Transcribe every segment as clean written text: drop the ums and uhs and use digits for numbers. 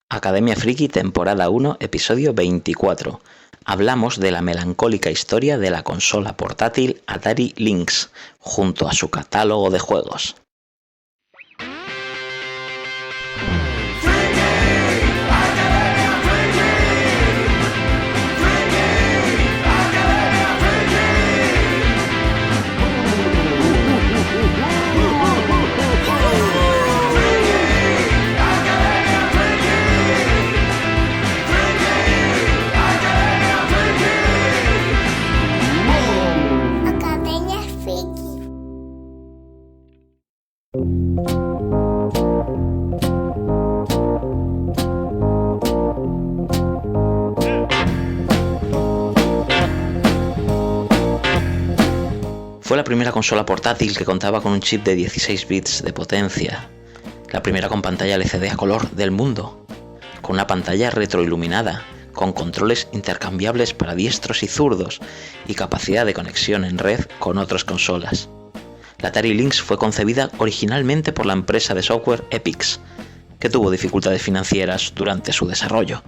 Academia Friki, temporada 1, episodio 24. Hablamos de la melancólica historia de la consola portátil Atari Lynx, junto a su catálogo de juegos. Fue la primera consola portátil que contaba con un chip de 16 bits de potencia, la primera con pantalla LCD a color del mundo, con una pantalla retroiluminada, con controles intercambiables para diestros y zurdos y capacidad de conexión en red con otras consolas. La Atari Lynx fue concebida originalmente por la empresa de software Epyx, que tuvo dificultades financieras durante su desarrollo.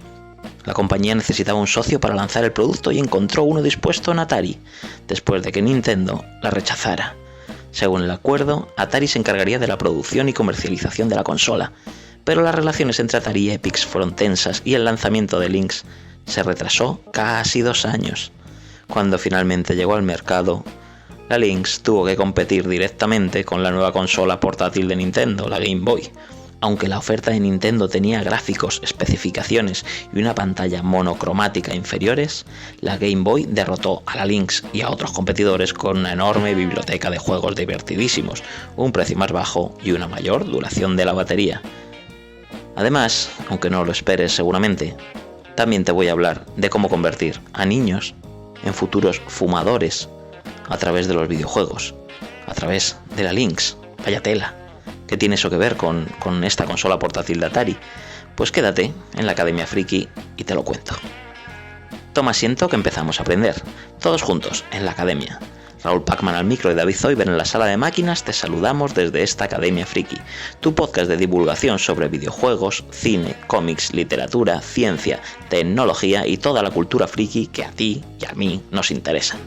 La compañía necesitaba un socio para lanzar el producto y encontró uno dispuesto en Atari, después de que Nintendo la rechazara. Según el acuerdo, Atari se encargaría de la producción y comercialización de la consola, pero las relaciones entre Atari y Epyx fueron tensas y el lanzamiento de Lynx se retrasó casi 2 años. Cuando finalmente llegó al mercado, la Lynx tuvo que competir directamente con la nueva consola portátil de Nintendo, la Game Boy. Aunque la oferta de Nintendo tenía gráficos, especificaciones y una pantalla monocromática inferiores, la Game Boy derrotó a la Lynx y a otros competidores con una enorme biblioteca de juegos divertidísimos, un precio más bajo y una mayor duración de la batería. Además, aunque no lo esperes seguramente, también te voy a hablar de cómo convertir a niños en futuros fumadores a través de los videojuegos, a través de la Lynx. Vaya tela. ¿Qué tiene eso que ver con esta consola portátil de Atari? Pues quédate en la Academia Friki y te lo cuento. Toma asiento que empezamos a aprender, todos juntos, en la Academia. Raúl Pacman al micro y David Zoiber en la sala de máquinas, te saludamos desde esta Academia Friki, tu podcast de divulgación sobre videojuegos, cine, cómics, literatura, ciencia, tecnología y toda la cultura friki que a ti y a mí nos interesa.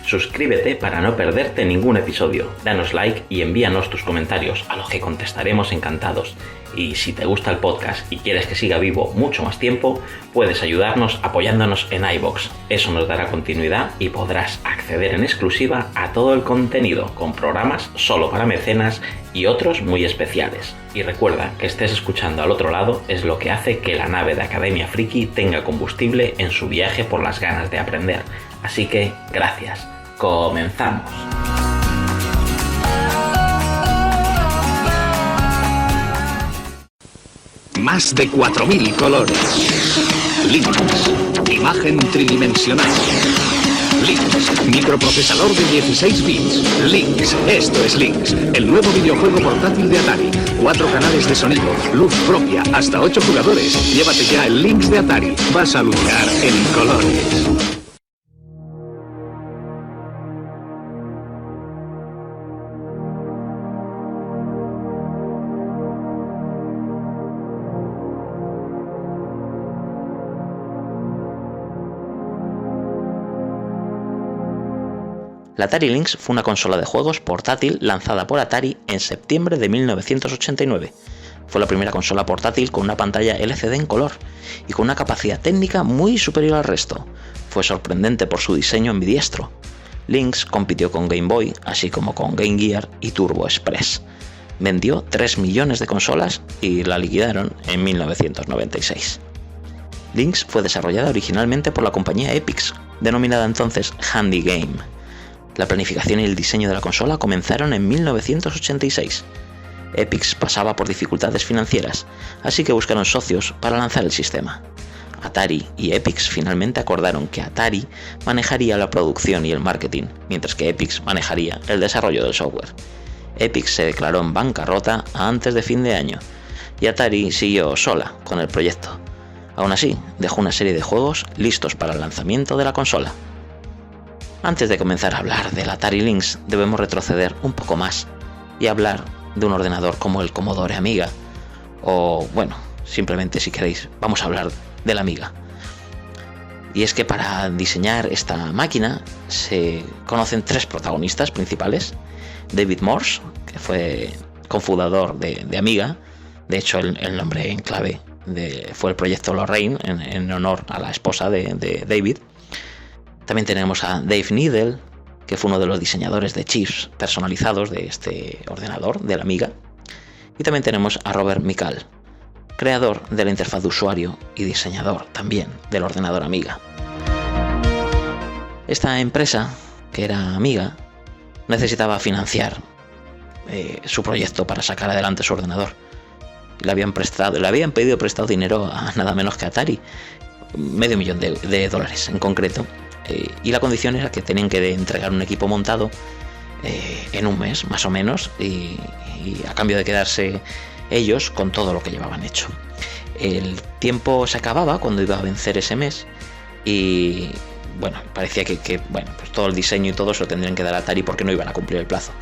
Suscríbete para no perderte ningún episodio, danos like y envíanos tus comentarios, a los que contestaremos encantados. Y si te gusta el podcast y quieres que siga vivo mucho más tiempo, puedes ayudarnos apoyándonos en iVoox. Eso nos dará continuidad y podrás acceder en exclusiva a todo el contenido, con programas solo para mecenas y otros muy especiales. Y recuerda que estés escuchando al otro lado es lo que hace que la nave de Academia Friki tenga combustible en su viaje por las ganas de aprender. Así que, gracias. ¡Comenzamos! Más de 4000 colores. Lynx. Imagen tridimensional. Lynx. Microprocesador de 16 bits. Lynx. Esto es Lynx. El nuevo videojuego portátil de Atari. 4 canales de sonido. Luz propia. Hasta 8 jugadores. Llévate ya el Lynx de Atari. Vas a luchar en colores. La Atari Lynx fue una consola de juegos portátil lanzada por Atari en septiembre de 1989. Fue la primera consola portátil con una pantalla LCD en color y con una capacidad técnica muy superior al resto. Fue sorprendente por su diseño ambidiestro. Lynx compitió con Game Boy, así como con Game Gear y Turbo Express. Vendió 3 millones de consolas y la liquidaron en 1996. Lynx fue desarrollada originalmente por la compañía Epyx, denominada entonces Handy Game. La planificación y el diseño de la consola comenzaron en 1986. Epyx pasaba por dificultades financieras, así que buscaron socios para lanzar el sistema. Atari y Epyx finalmente acordaron que Atari manejaría la producción y el marketing, mientras que Epyx manejaría el desarrollo del software. Epyx se declaró en bancarrota antes de fin de año, y Atari siguió sola con el proyecto. Aún así, dejó una serie de juegos listos para el lanzamiento de la consola. Antes de comenzar a hablar del Atari Lynx, debemos retroceder un poco más y hablar de un ordenador como el Commodore Amiga, o bueno, simplemente si queréis, vamos a hablar del Amiga. Y es que para diseñar esta máquina se conocen tres protagonistas principales. David Morse, que fue cofundador de Amiga, de hecho el nombre en clave fue el proyecto Lorraine, en honor a la esposa de David. También tenemos a Dave Needle, que fue uno de los diseñadores de chips personalizados de este ordenador, del Amiga. Y también tenemos a Robert Mical, creador de la interfaz de usuario y diseñador también del ordenador Amiga. Esta empresa, que era Amiga, necesitaba financiar su proyecto para sacar adelante su ordenador. Le habían pedido prestado dinero a nada menos que Atari, $500,000 en concreto, y la condición era que tenían que entregar un equipo montado en un mes más o menos, y a cambio de quedarse ellos con todo lo que llevaban hecho. El tiempo se acababa cuando iba a vencer ese mes y bueno, parecía que pues todo el diseño y todo se lo tendrían que dar a Atari porque no iban a cumplir el plazo.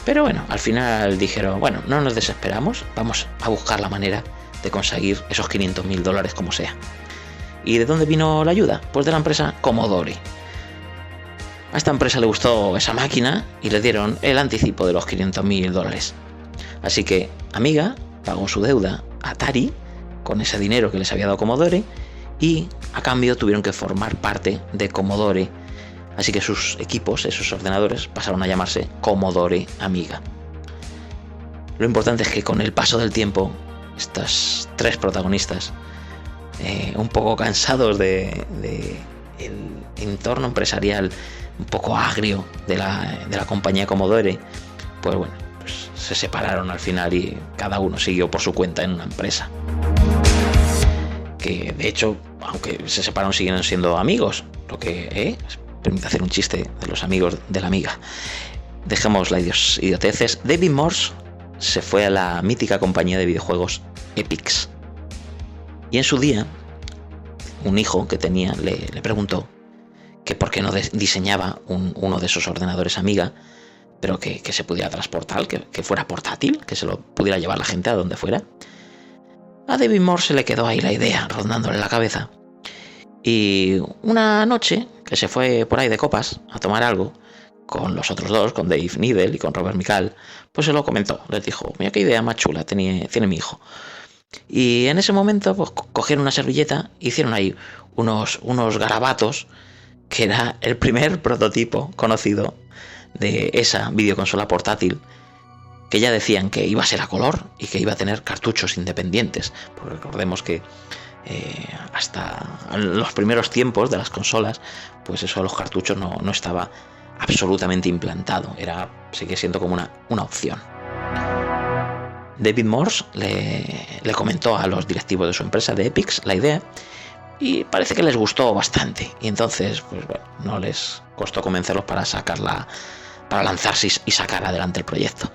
Pero bueno, al final dijeron, bueno, no nos desesperamos, vamos a buscar la manera de conseguir esos $500,000 como sea. ¿Y de dónde vino la ayuda? Pues de la empresa Commodore. A esta empresa le gustó esa máquina y le dieron el anticipo de los $500,000. Así que Amiga pagó su deuda a Atari con ese dinero que les había dado Commodore y a cambio tuvieron que formar parte de Commodore. Así que sus equipos, esos ordenadores, pasaron a llamarse Commodore Amiga. Lo importante es que con el paso del tiempo, estos tres protagonistas, un poco cansados del entorno empresarial un poco agrio de la compañía Commodore, pues bueno, pues se separaron al final y cada uno siguió por su cuenta en una empresa. Que de hecho, aunque se separaron, siguen siendo amigos, lo que permite hacer un chiste de los amigos de la Amiga. Dejemos las idioteces. David Morse se fue a la mítica compañía de videojuegos Epix. Y en su día, un hijo que tenía le preguntó que por qué no diseñaba uno de esos ordenadores Amiga, pero que se pudiera transportar, que fuera portátil, que se lo pudiera llevar la gente a donde fuera. A David Morse se le quedó ahí la idea rondándole la cabeza. Y una noche que se fue por ahí de copas a tomar algo con los otros dos, con Dave Needle y con Robert Mical, pues se lo comentó. Les dijo, mira qué idea más chula tiene mi hijo. Y en ese momento pues cogieron una servilleta, hicieron ahí unos garabatos, que era el primer prototipo conocido de esa videoconsola portátil, que ya decían que iba a ser a color y que iba a tener cartuchos independientes. Porque recordemos que hasta los primeros tiempos de las consolas, pues eso de los cartuchos no estaba absolutamente implantado, sigue siendo como una opción. David Morse le comentó a los directivos de su empresa de Epix la idea y parece que les gustó bastante, y entonces pues bueno, no les costó convencerlos para lanzarse y sacar adelante el proyecto.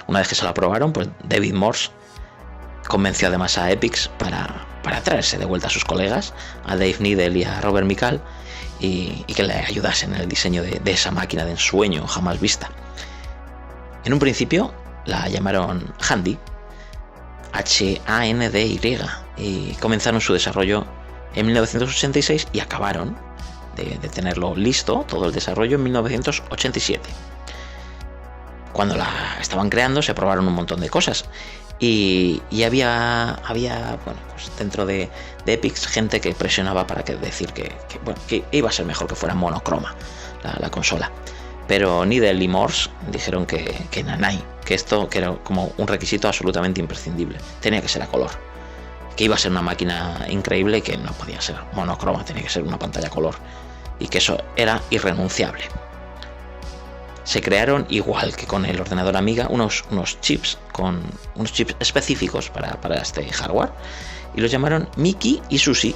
Una vez que se lo aprobaron, pues David Morse convenció además a Epix para traerse de vuelta a sus colegas, a Dave Needle y a Robert Mical, y que le ayudasen en el diseño de esa máquina de ensueño jamás vista. En un principio la llamaron Handy, Handy, y comenzaron su desarrollo en 1986 y acabaron de tenerlo listo, todo el desarrollo, en 1987. Cuando la estaban creando se probaron un montón de cosas y había bueno, pues dentro de Epix gente que presionaba para decir que iba a ser mejor que fuera monocroma la consola. Pero Needle y Morse dijeron que nanay, que esto que era como un requisito absolutamente imprescindible, tenía que ser a color, que iba a ser una máquina increíble y que no podía ser monocroma, tenía que ser una pantalla a color, y que eso era irrenunciable. Se crearon, igual que con el ordenador Amiga, unos chips específicos para este hardware, y los llamaron Mickey y Susie.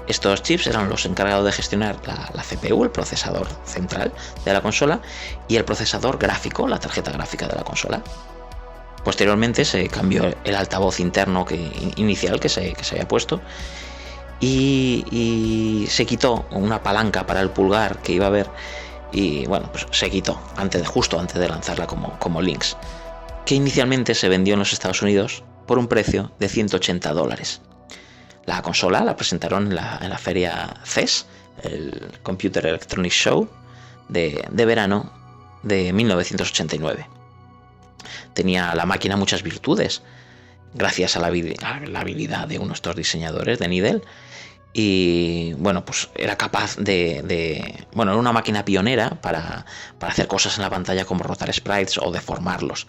Estos chips eran los encargados de gestionar la CPU, el procesador central de la consola, y el procesador gráfico, la tarjeta gráfica de la consola. Posteriormente se cambió el altavoz interno inicial que se había puesto y se quitó una palanca para el pulgar que iba a haber, y bueno, pues se quitó justo antes de lanzarla como Lynx, que inicialmente se vendió en los Estados Unidos por un precio de $180. La consola la presentaron en la feria CES, el Computer Electronics Show de verano de 1989. Tenía la máquina muchas virtudes, gracias a la habilidad de uno de estos diseñadores de Nidel, y bueno, pues era capaz era una máquina pionera para hacer cosas en la pantalla como rotar sprites o deformarlos,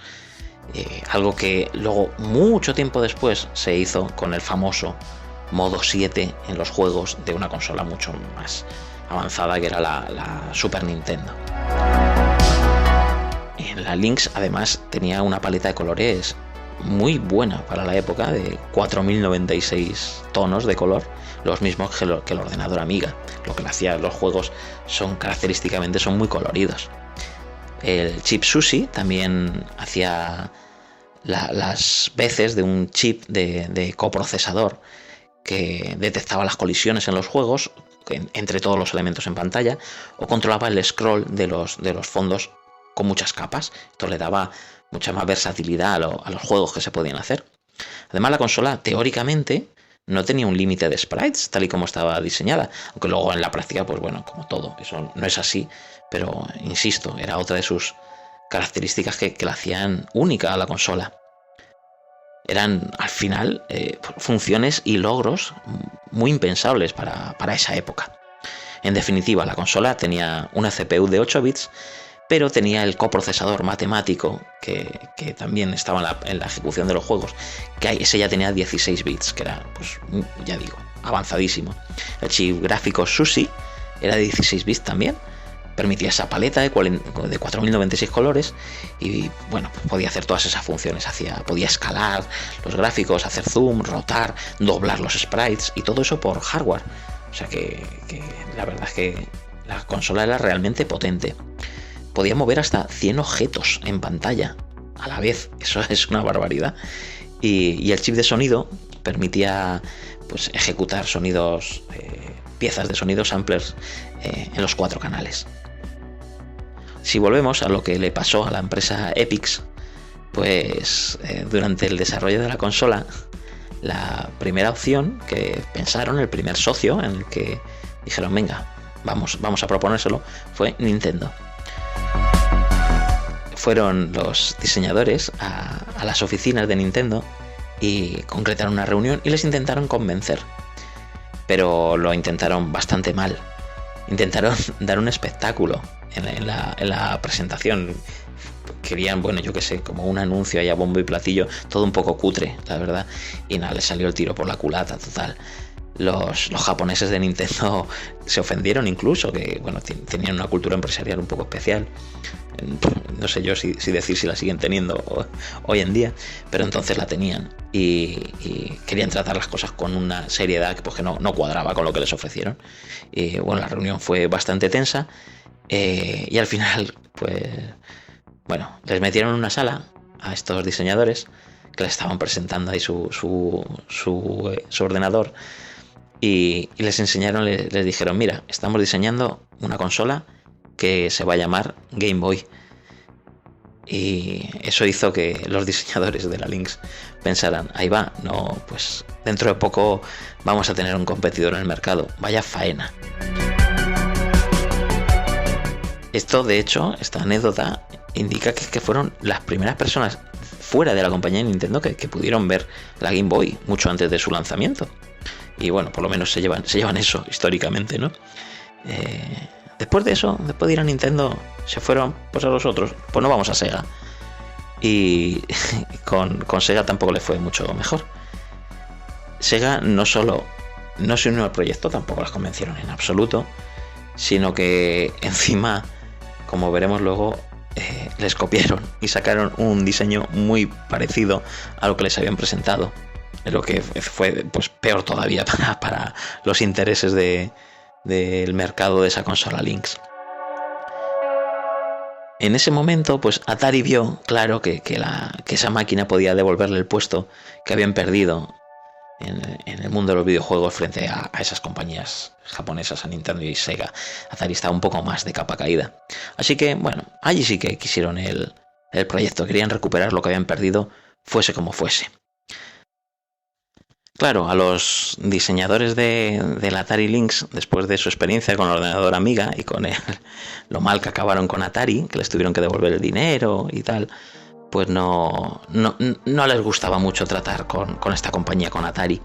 algo que luego, mucho tiempo después, se hizo con el famoso modo 7 en los juegos de una consola mucho más avanzada, que era la Super Nintendo. En la Lynx además tenía una paleta de colores muy buena para la época, de 4096 tonos de color, los mismos que el ordenador Amiga. Lo que le hacía los juegos característicamente son muy coloridos. El chip SUSI también hacía las veces de un chip de coprocesador que detectaba las colisiones en los juegos entre todos los elementos en pantalla, o controlaba el scroll de los fondos con muchas capas. Esto le daba mucha más versatilidad a los juegos que se podían hacer. Además, la consola teóricamente no tenía un límite de sprites tal y como estaba diseñada, aunque luego en la práctica, pues bueno, como todo, eso no es así, pero insisto, era otra de sus características que la hacían única a la consola. Eran al final funciones y logros muy impensables para esa época. En definitiva, la consola tenía una CPU de 8 bits, pero tenía el coprocesador matemático que también estaba en la ejecución de los juegos, que ese ya tenía 16 bits, que era, pues ya digo, avanzadísimo. El chip gráfico SUSI era de 16 bits también, permitía esa paleta de 4096 colores y bueno, podía hacer todas esas funciones. Podía escalar los gráficos, hacer zoom, rotar, doblar los sprites, y todo eso por hardware. O sea que la verdad es que la consola era realmente potente. Podía mover hasta 100 objetos en pantalla a la vez. Eso es una barbaridad. Y el chip de sonido permitía, pues, ejecutar sonidos, piezas de sonido, samplers, en los 4 canales. Si volvemos a lo que le pasó a la empresa Epyx, pues durante el desarrollo de la consola, la primera opción que pensaron, el primer socio en el que dijeron, venga, vamos a proponérselo, fue Nintendo. Fueron los diseñadores a las oficinas de Nintendo y concretaron una reunión y les intentaron convencer, pero lo intentaron bastante mal. Intentaron dar un espectáculo en la presentación. Querían, bueno, yo qué sé, como un anuncio ahí a bombo y platillo, todo un poco cutre, la verdad, y nada, les salió el tiro por la culata total. Los japoneses de Nintendo se ofendieron incluso, que bueno, tenían una cultura empresarial un poco especial. No sé yo si decir si la siguen teniendo hoy en día, pero entonces la tenían y querían tratar las cosas con una seriedad que no cuadraba con lo que les ofrecieron. Y bueno, la reunión fue bastante tensa, y al final, pues bueno, les metieron en una sala a estos diseñadores que les estaban presentando ahí su ordenador, y les enseñaron, les dijeron, mira, estamos diseñando una consola que se va a llamar Game Boy. Y eso hizo que los diseñadores de la Lynx pensaran, ahí va, no, pues dentro de poco vamos a tener un competidor en el mercado, vaya faena. Esto, de hecho, esta anécdota indica que fueron las primeras personas fuera de la compañía de Nintendo que pudieron ver la Game Boy mucho antes de su lanzamiento. Y bueno, por lo menos se llevan eso históricamente, ¿no? Después de eso, después de ir a Nintendo, se fueron pues a los otros. Pues no vamos a Sega. Y con Sega tampoco le fue mucho mejor. Sega no solo no se unió al proyecto, tampoco las convencieron en absoluto, sino que encima, como veremos luego, les copiaron y sacaron un diseño muy parecido a lo que les habían presentado. Lo que fue, pues, peor todavía para los intereses del mercado de esa consola Lynx. En ese momento, pues Atari vio, claro, que esa máquina podía devolverle el puesto que habían perdido en el mundo de los videojuegos frente a esas compañías japonesas, a Nintendo y Sega. Atari estaba un poco más de capa caída. Así que, bueno, allí sí que quisieron el proyecto. Querían recuperar lo que habían perdido, fuese como fuese. Claro, a los diseñadores del Atari Lynx, después de su experiencia con el ordenador Amiga y con lo mal que acabaron con Atari, que les tuvieron que devolver el dinero y tal, pues no les gustaba mucho tratar con esta compañía, con Atari.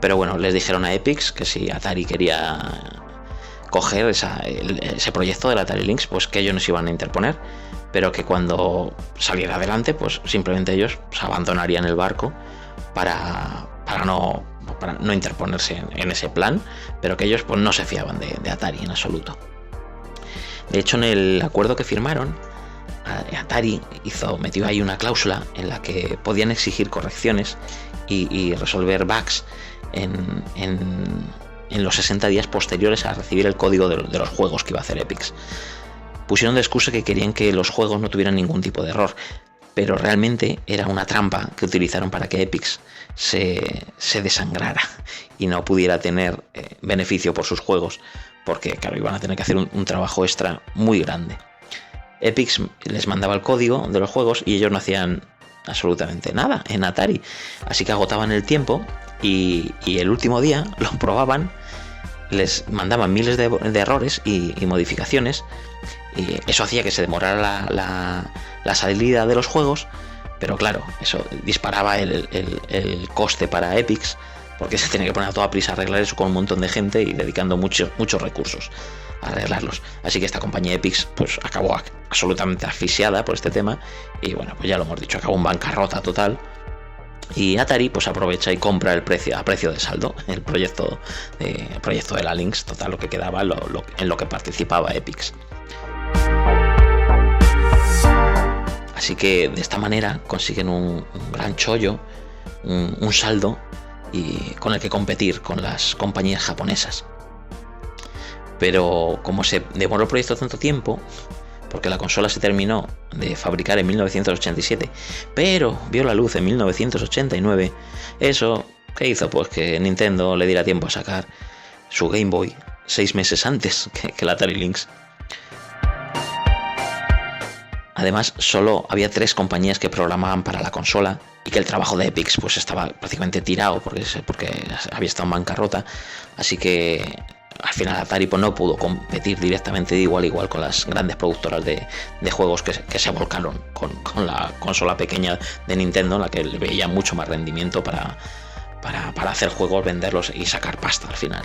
Pero bueno, les dijeron a Epyx que si Atari quería coger ese proyecto del Atari Lynx, pues que ellos nos iban a interponer, pero que cuando saliera adelante, pues simplemente ellos abandonarían el barco para no interponerse en ese plan, pero que ellos pues no se fiaban de Atari en absoluto. De hecho, en el acuerdo que firmaron, Atari metió ahí una cláusula en la que podían exigir correcciones y resolver bugs en los 60 días posteriores a recibir el código de los juegos que iba a hacer Epyx. Pusieron de excusa que querían que los juegos no tuvieran ningún tipo de error, pero realmente era una trampa que utilizaron para que Epyx se desangrara y no pudiera tener beneficio por sus juegos, porque claro, iban a tener que hacer un trabajo extra muy grande. Epyx les mandaba el código de los juegos y ellos no hacían absolutamente nada en Atari, así que agotaban el tiempo y el último día lo probaban, les mandaban miles de errores y modificaciones, y eso hacía que se demorara la salida de los juegos, pero claro, eso disparaba el coste para Epyx, porque se tenía que poner a toda prisa a arreglar eso con un montón de gente y dedicando muchos recursos a arreglarlos. Así que esta compañía Epyx pues acabó absolutamente asfixiada por este tema y bueno, pues ya lo hemos dicho, acabó en bancarrota total. Y Atari pues aprovecha y compra a precio de saldo el proyecto de la Lynx, total, lo que quedaba en lo que participaba Epyx. Así que de esta manera consiguen un gran chollo, un saldo y con el que competir con las compañías japonesas. Pero como se demoró el proyecto tanto tiempo, porque la consola se terminó de fabricar en 1987, pero vio la luz en 1989, eso, ¿qué hizo? Pues que Nintendo le diera tiempo a sacar su Game Boy 6 meses antes que la Atari Lynx. Además, solo había 3 compañías que programaban para la consola y que el trabajo de Epyx pues estaba prácticamente tirado porque había estado en bancarrota, así que al final Atari pues no pudo competir directamente de igual a igual con las grandes productoras de juegos que se volcaron con la consola pequeña de Nintendo, en la que le veía mucho más rendimiento para hacer juegos, venderlos y sacar pasta al final.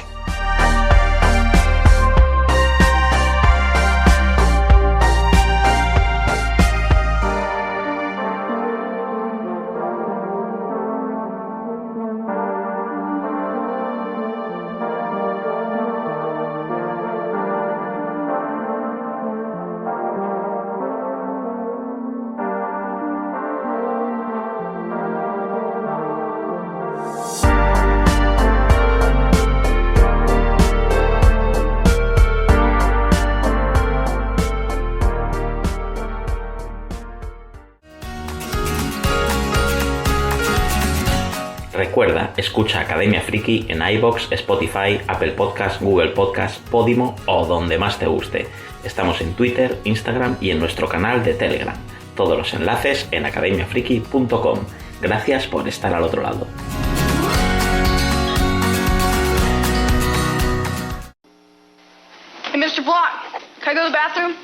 Recuerda, escucha Academia Friki en iVoox, Spotify, Apple Podcast, Google Podcast, Podimo o donde más te guste. Estamos en Twitter, Instagram y en nuestro canal de Telegram. Todos los enlaces en academiafriki.com. Gracias por estar al otro lado. Hey, Mr. Block, can I go to the bathroom?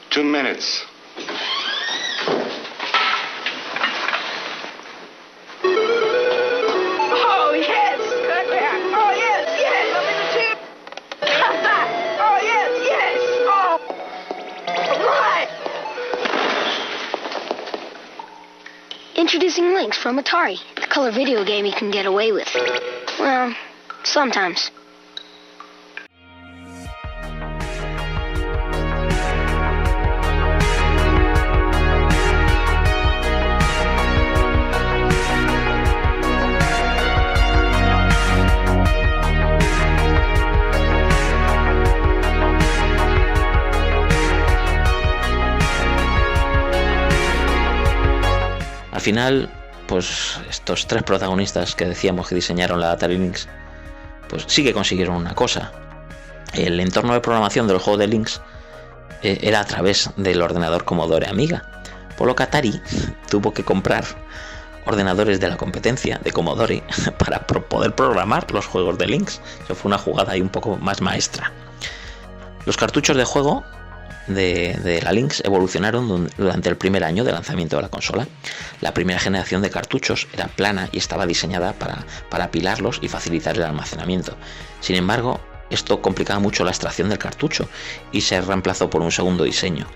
2 minutes. Oh, yes! Oh, yes, yes! I'm in the tube! Oh, yes, yes! Oh! Right! Introducing Lynx from Atari, the color video game you can get away with. Well, sometimes. final, pues estos 3 protagonistas que decíamos que diseñaron la Atari Lynx, pues sí que consiguieron una cosa. El entorno de programación del juego de Lynx era a través del ordenador Commodore Amiga, por lo que Atari tuvo que comprar ordenadores de la competencia de Commodore para poder programar los juegos de Lynx. Eso fue una jugada ahí un poco más maestra. Los cartuchos de juego de la Lynx evolucionaron durante el primer año de lanzamiento de la consola. La primera generación de cartuchos era plana y estaba diseñada para apilarlos y facilitar el almacenamiento. Sin embargo, esto complicaba mucho la extracción del cartucho y se reemplazó por un segundo diseño.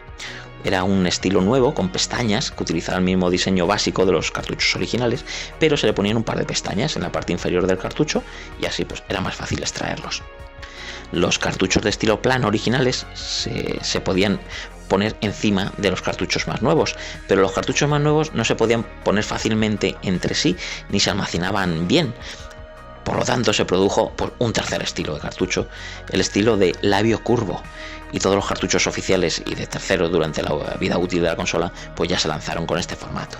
Era un estilo nuevo con pestañas que utilizaba el mismo diseño básico de los cartuchos originales, pero se le ponían un par de pestañas en la parte inferior del cartucho y así pues era más fácil extraerlos. Los cartuchos de estilo plano originales se podían poner encima de los cartuchos más nuevos, pero los cartuchos más nuevos no se podían poner fácilmente entre sí ni se almacenaban bien. Por lo tanto, se produjo por un tercer estilo de cartucho, el estilo de labio curvo, y todos los cartuchos oficiales y de terceros durante la vida útil de la consola pues ya se lanzaron con este formato.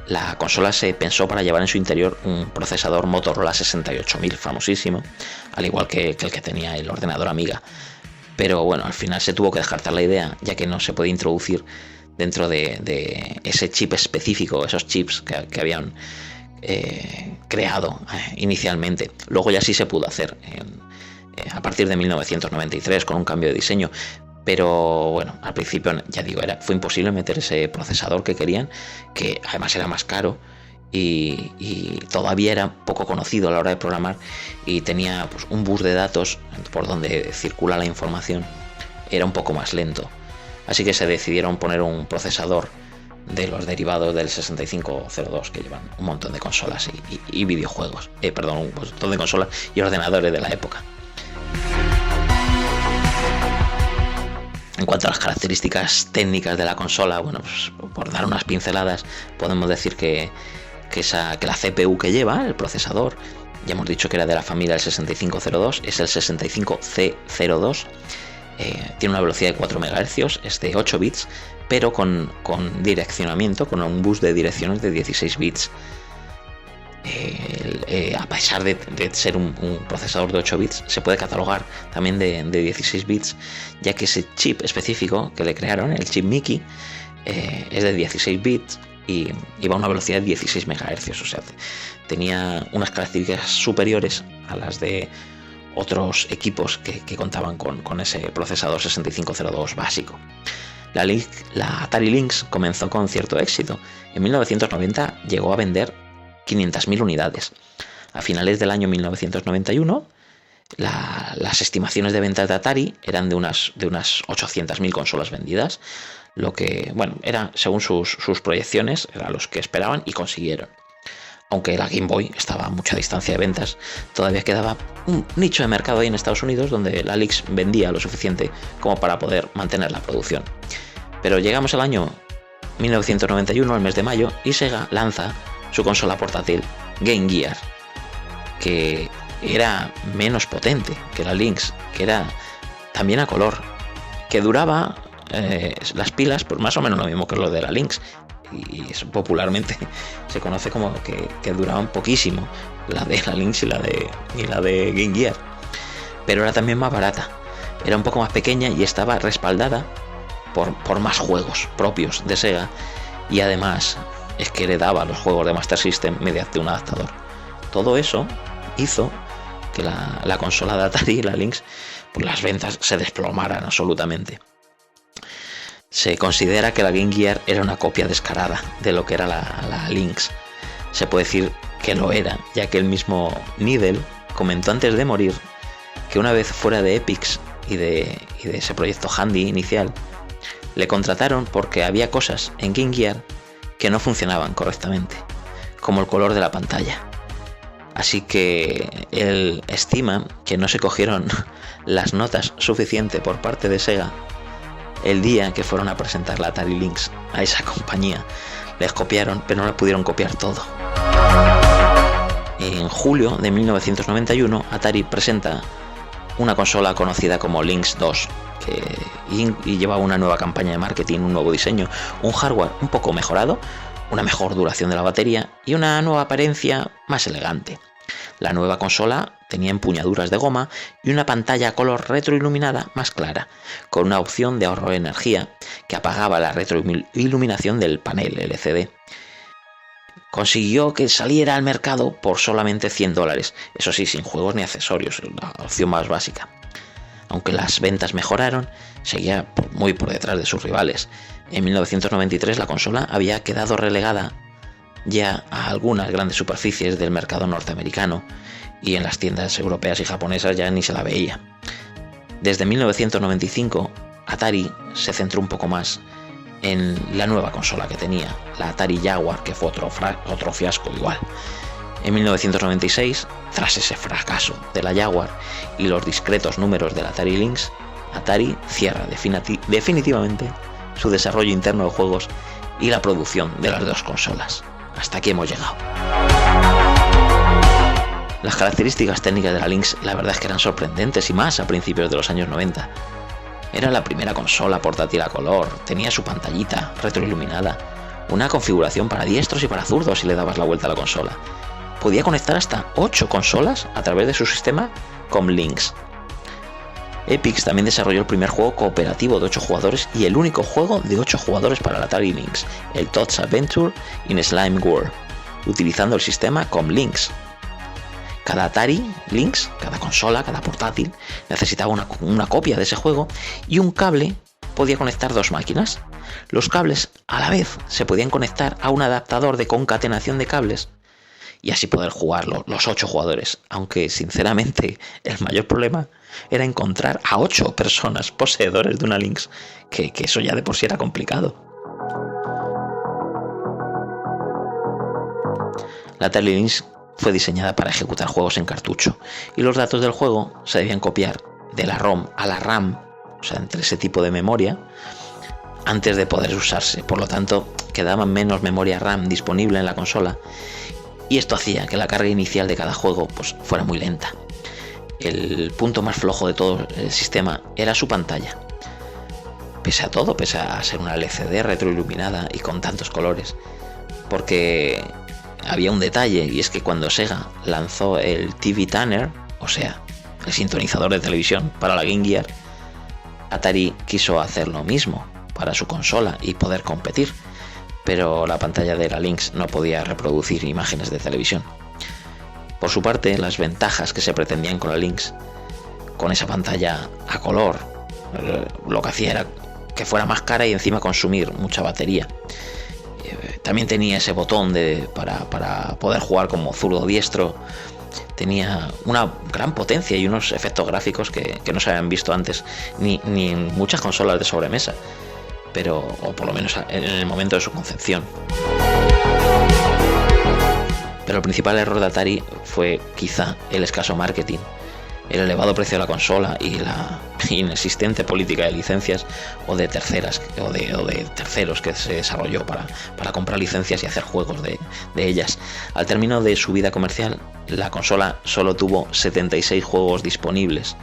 La consola se pensó para llevar en su interior un procesador Motorola 68000 famosísimo, al igual que el que tenía el ordenador Amiga, pero bueno, al final se tuvo que descartar la idea, ya que no se podía introducir dentro de ese chip específico, esos chips que habían creado inicialmente. Luego ya sí se pudo hacer a partir de 1993 con un cambio de diseño, pero bueno, al principio ya digo, fue imposible meter ese procesador que querían, que además era más caro y todavía era poco conocido a la hora de programar y tenía pues un bus de datos por donde circula la información, era un poco más lento, así que se decidieron poner un procesador de los derivados del 6502 que llevan un montón de consolas y videojuegos, un montón de consolas y ordenadores de la época. En cuanto a las características técnicas de la consola, bueno, pues por dar unas pinceladas, podemos decir que la CPU que lleva, el procesador, ya hemos dicho que era de la familia del 6502, es el 65C02, tiene una velocidad de 4 MHz, es de 8 bits, pero con direccionamiento, con un bus de direcciones de 16 bits. A pesar de ser un procesador de 8 bits, se puede catalogar también de 16 bits, ya que ese chip específico que le crearon, el chip Mickey, es de 16 bits y iba a una velocidad de 16 MHz, o sea, tenía unas características superiores a las de otros equipos que contaban con ese procesador 6502 básico. La Atari Lynx comenzó con cierto éxito. En 1990 llegó a vender 500.000 unidades. A finales del año 1991, las estimaciones de ventas de Atari eran de unas 800.000 consolas vendidas, lo que, bueno, era según sus proyecciones, era los que esperaban y consiguieron. Aunque la Game Boy estaba a mucha distancia de ventas, todavía quedaba un nicho de mercado ahí en Estados Unidos donde la Lynx vendía lo suficiente como para poder mantener la producción. Pero llegamos al año 1991, el mes de mayo, y Sega lanza su consola portátil Game Gear, que era menos potente que la Lynx, que era también a color, que duraba las pilas pues más o menos lo mismo que lo de la Lynx, y eso popularmente se conoce como que duraban poquísimo la de la Lynx y la de Game Gear, pero era también más barata, era un poco más pequeña y estaba respaldada por más juegos propios de Sega, y además es que heredaba los juegos de Master System mediante un adaptador. Todo eso hizo que la consola de Atari, la Lynx, pues las ventas se desplomaran absolutamente. Se considera que la Game Gear era una copia descarada de lo que era la Lynx. Se puede decir que lo era, ya que el mismo Needle comentó antes de morir que una vez fuera de Epyx y de ese proyecto Handy inicial, le contrataron porque había cosas en Game Gear que no funcionaban correctamente, como el color de la pantalla. Así que él estima que no se cogieron las notas suficientes por parte de Sega el día que fueron a presentar la Atari Lynx a esa compañía. Les copiaron, pero no le pudieron copiar todo. En julio de 1991, Atari presenta una consola conocida como Lynx 2, y llevaba una nueva campaña de marketing, un nuevo diseño, un hardware un poco mejorado, una mejor duración de la batería y una nueva apariencia más elegante. La nueva consola tenía empuñaduras de goma y una pantalla a color retroiluminada más clara, con una opción de ahorro de energía que apagaba la retroiluminación del panel LCD. Consiguió que saliera al mercado por solamente $100, eso sí, sin juegos ni accesorios, la opción más básica. Aunque las ventas mejoraron, seguía muy por detrás de sus rivales. En 1993 la consola había quedado relegada ya a algunas grandes superficies del mercado norteamericano y en las tiendas europeas y japonesas ya ni se la veía. Desde 1995 Atari se centró un poco más en la nueva consola que tenía, la Atari Jaguar, que fue otro fiasco igual. En 1996, tras ese fracaso de la Jaguar y los discretos números del Atari Lynx, Atari cierra definitivamente su desarrollo interno de juegos y la producción de las dos consolas. Hasta aquí hemos llegado. Las características técnicas de la Lynx la verdad es que eran sorprendentes y más a principios de los años 90. Era la primera consola portátil a color, tenía su pantallita retroiluminada, una configuración para diestros y para zurdos si le dabas la vuelta a la consola. Podía conectar hasta 8 consolas a través de su sistema Comlinks. Epyx también desarrolló el primer juego cooperativo de 8 jugadores y el único juego de 8 jugadores para el Atari Lynx, el Toad's Adventure in Slime World, utilizando el sistema Comlinks. Cada Atari Lynx, cada consola, cada portátil, necesitaba una copia de ese juego y un cable podía conectar 2 máquinas. Los cables a la vez se podían conectar a un adaptador de concatenación de cables y así poder jugarlo los 8 jugadores, aunque sinceramente el mayor problema era encontrar a 8 personas poseedores de una Lynx, que eso ya de por sí era complicado. La Atari Lynx fue diseñada para ejecutar juegos en cartucho y los datos del juego se debían copiar de la ROM a la RAM, o sea, entre ese tipo de memoria, antes de poder usarse. Por lo tanto, quedaba menos memoria RAM disponible en la consola y esto hacía que la carga inicial de cada juego pues, fuera muy lenta. El punto más flojo de todo el sistema era su pantalla. Pese a todo, pese a ser una LCD retroiluminada y con tantos colores, porque había un detalle, y es que cuando Sega lanzó el TV Tuner, o sea, el sintonizador de televisión para la Game Gear, Atari quiso hacer lo mismo para su consola y poder competir, pero la pantalla de la Lynx no podía reproducir imágenes de televisión. Por su parte, las ventajas que se pretendían con la Lynx, con esa pantalla a color, lo que hacía era que fuera más cara y encima consumir mucha batería. También tenía ese botón para poder jugar como zurdo diestro. Tenía una gran potencia y unos efectos gráficos que no se habían visto antes ni en muchas consolas de sobremesa, o por lo menos en el momento de su concepción. Pero el principal error de Atari fue quizá el escaso marketing, el elevado precio de la consola y la inexistente política de licencias o de terceros que se desarrolló para comprar licencias y hacer juegos de ellas. Al término de su vida comercial, la consola solo tuvo 76 juegos disponibles.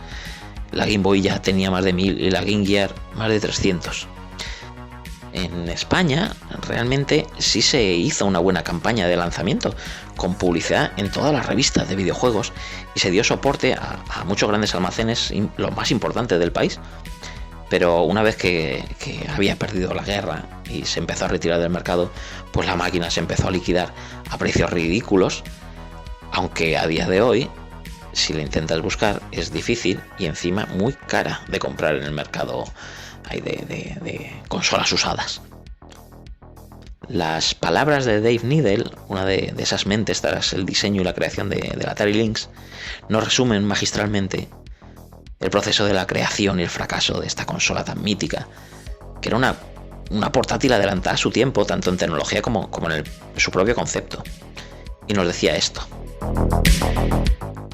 La Game Boy ya tenía más de 1000 y la Game Gear más de 300. En España realmente sí se hizo una buena campaña de lanzamiento con publicidad en todas las revistas de videojuegos y se dio soporte a muchos grandes almacenes, los más importantes del país. Pero una vez que había perdido la guerra y se empezó a retirar del mercado, pues la máquina se empezó a liquidar a precios ridículos, aunque a día de hoy, si la intentas buscar, es difícil y encima muy cara de comprar en el mercado de consolas usadas. Las palabras de Dave Needle, una de esas mentes tras el diseño y la creación de la Atari Lynx, nos resumen magistralmente el proceso de la creación y el fracaso de esta consola tan mítica, que era una portátil adelantada a su tiempo, tanto en tecnología como en su propio concepto. Y nos decía esto: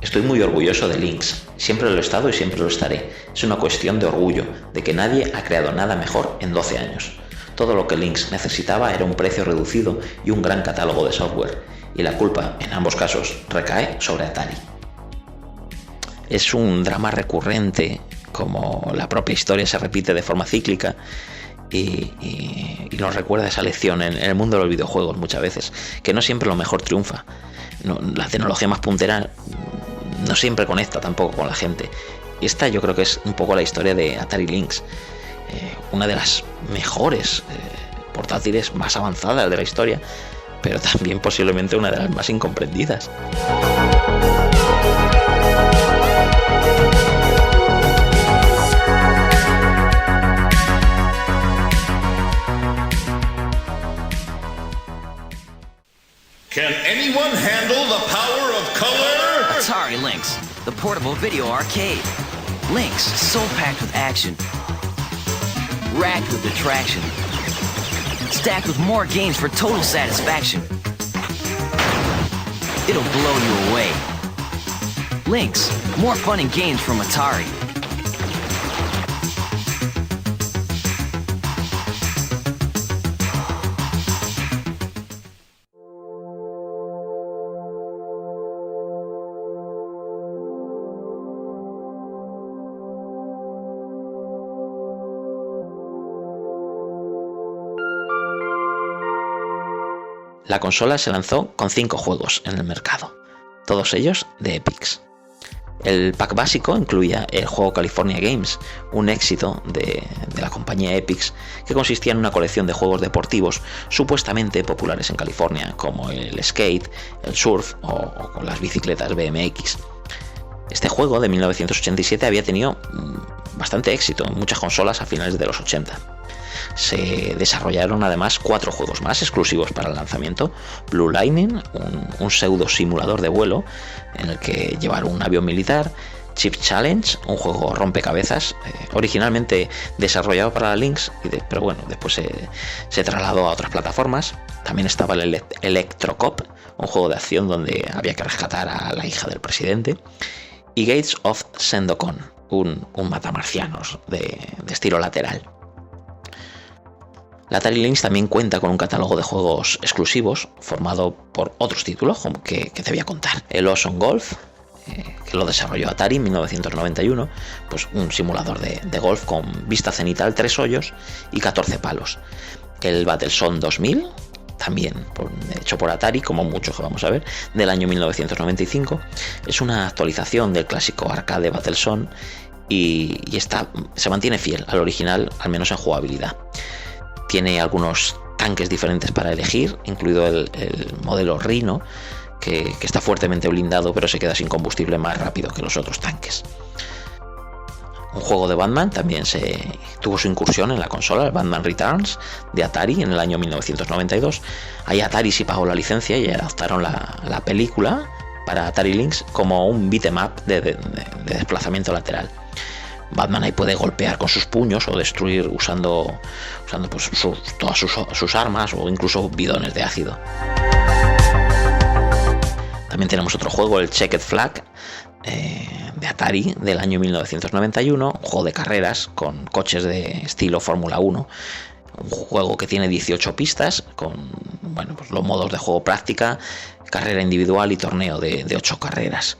estoy muy orgulloso de Lynx, siempre lo he estado y siempre lo estaré. Es una cuestión de orgullo, de que nadie ha creado nada mejor en 12 años. Todo lo que Lynx necesitaba era un precio reducido y un gran catálogo de software, y la culpa, en ambos casos, recae sobre Atari. Es un drama recurrente, como la propia historia se repite de forma cíclica, y nos recuerda esa lección en el mundo de los videojuegos muchas veces, que no siempre lo mejor triunfa. La tecnología más puntera no siempre conecta tampoco con la gente. Y esta yo creo que es un poco la historia de Atari Lynx, una de las mejores portátiles más avanzadas de la historia, pero también posiblemente una de las más incomprendidas. Can anyone handle the power of color? Atari Lynx, the portable video arcade. Lynx, so packed with action, racked with attraction, stacked with more games for total satisfaction. It'll blow you away. Lynx, more fun and games from Atari. La consola se lanzó con 5 juegos en el mercado, todos ellos de Epix. El pack básico incluía el juego California Games, un éxito de la compañía Epix, que consistía en una colección de juegos deportivos supuestamente populares en California, como el skate, el surf o con las bicicletas BMX. Este juego de 1987 había tenido bastante éxito en muchas consolas a finales de los 80. Se desarrollaron además 4 juegos más exclusivos para el lanzamiento: Blue Lightning, un pseudo simulador de vuelo en el que llevar un avión militar; Chip Challenge, un juego rompecabezas originalmente desarrollado para la Lynx, pero bueno, después se trasladó a otras plataformas. También estaba el Electro Cop, un juego de acción donde había que rescatar a la hija del presidente; y Gates of Sendocon, un matamarcianos de estilo lateral. La Atari Lynx también cuenta con un catálogo de juegos exclusivos formado por otros títulos que te voy a contar. El Ocean Golf, que lo desarrolló Atari en 1991, pues un simulador de golf con vista cenital, 3 hoyos y 14 palos. El Battlezone 2000, también hecho por Atari, como muchos que vamos a ver, del año 1995, es una actualización del clásico arcade Battlezone y se mantiene fiel al original, al menos en jugabilidad. Tiene algunos tanques diferentes para elegir, incluido el modelo Rhino, que está fuertemente blindado pero se queda sin combustible más rápido que los otros tanques. Un juego de Batman también tuvo su incursión en la consola, el Batman Returns de Atari en el año 1992. Ahí Atari sí pagó la licencia y adaptaron la película para Atari Lynx como un beat'em up de desplazamiento lateral. Batman ahí puede golpear con sus puños o destruir usando pues todas sus armas o incluso bidones de ácido. También tenemos otro juego, el Checkered Flag, de Atari del año 1991, un juego de carreras con coches de estilo Fórmula 1, un juego que tiene 18 pistas con pues los modos de juego práctica, carrera individual y torneo de 8 carreras.